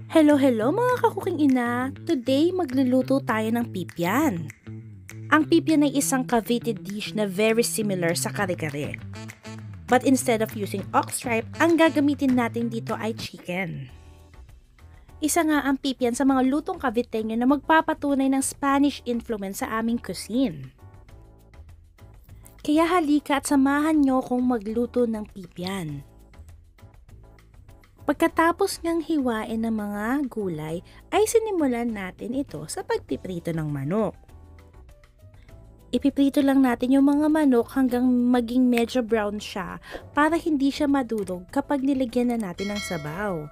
Hello mga kakuking ina! Today, magluluto tayo ng pipyan. Ang pipyan ay isang Cavite dish na very similar sa kare-kare. But instead of using ox tripe, ang gagamitin natin dito ay chicken. Isa nga ang pipyan sa mga lutong Caviteño na magpapatunay ng Spanish influence sa aming cuisine. Kaya halika at samahan nyo kong magluto ng pipyan. Pagkatapos ngang hiwain ng mga gulay, ay sinimulan natin ito sa pagpiprito ng manok. Ipiprito lang natin yung mga manok hanggang maging medyo brown siya para hindi siya madurog kapag nilagyan na natin ng sabaw.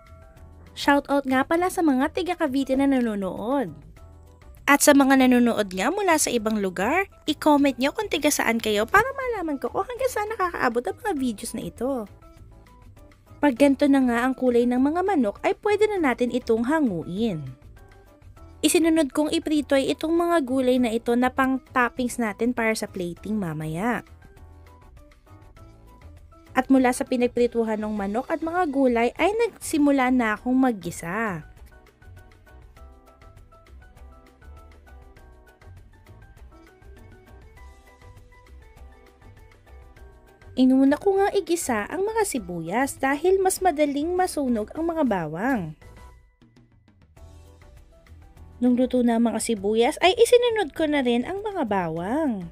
Shoutout nga pala sa mga tiga Cavite na nanonood. At sa mga nanonood nga mula sa ibang lugar, i-comment nyo kung tiga saan kayo para malaman ko kung hanggang saan nakakaabot ang mga videos na ito. Pag ganito na nga ang kulay ng mga manok ay pwede na natin itong hanguin. Isinunod kong iprito ay itong mga gulay na ito na pang toppings natin para sa plating mamaya. At mula sa pinagprituhan ng manok at mga gulay ay nagsimula na akong maggisa. Inuna ko nga igisa ang mga sibuyas dahil mas madaling masunog ang mga bawang. Nung luto na ang mga sibuyas ay isinunod ko na rin ang mga bawang.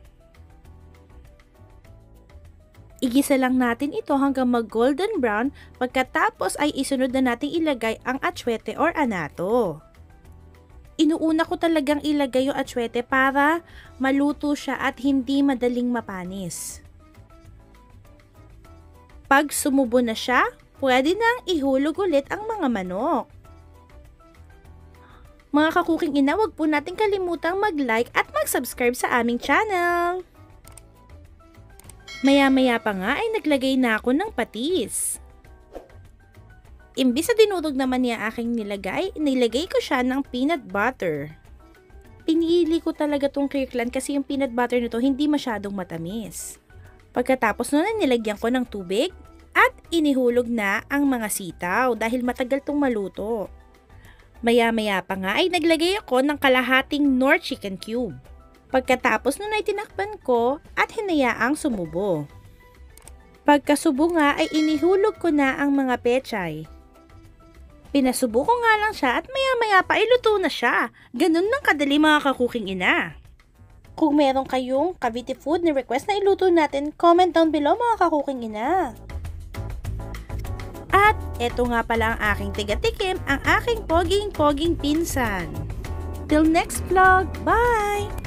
Igisa lang natin ito hanggang mag golden brown, pagkatapos ay isunod na natin ilagay ang atsuete or anato. Inuuna ko talagang ilagay yung atsuete para maluto siya at hindi madaling mapanis. Pag sumubo na siya, pwede nang ihulog ulit ang mga manok. Mga kakuking ina, wag po natin kalimutang mag-like at mag-subscribe sa aming channel. Maya-maya pa nga ay naglagay na ako ng patis. Imbis na dinurog naman niya aking nilagay ko siya ng peanut butter. Pinili ko talaga tong Kirkland kasi yung peanut butter nito hindi masyadong matamis. Pagkatapos nun ay nilagyan ko ng tubig at inihulog na ang mga sitaw dahil matagal tong maluto. Maya-maya pa nga ay naglagay ako ng kalahating Knorr chicken cube. Pagkatapos nun ay tinakpan ko at hinayaang sumubo. Pagkasubo nga ay inihulog ko na ang mga pechay. Pinasubo ko nga lang siya at maya-maya pa ay luto na siya. Ganun lang kadali mga kakuking ina. Kung meron kayong Cavite food na request na iluto natin, comment down below mga kakuking ina. At eto nga pala ang aking tiga-tikim, ang aking poging pinsan. Till next vlog, bye!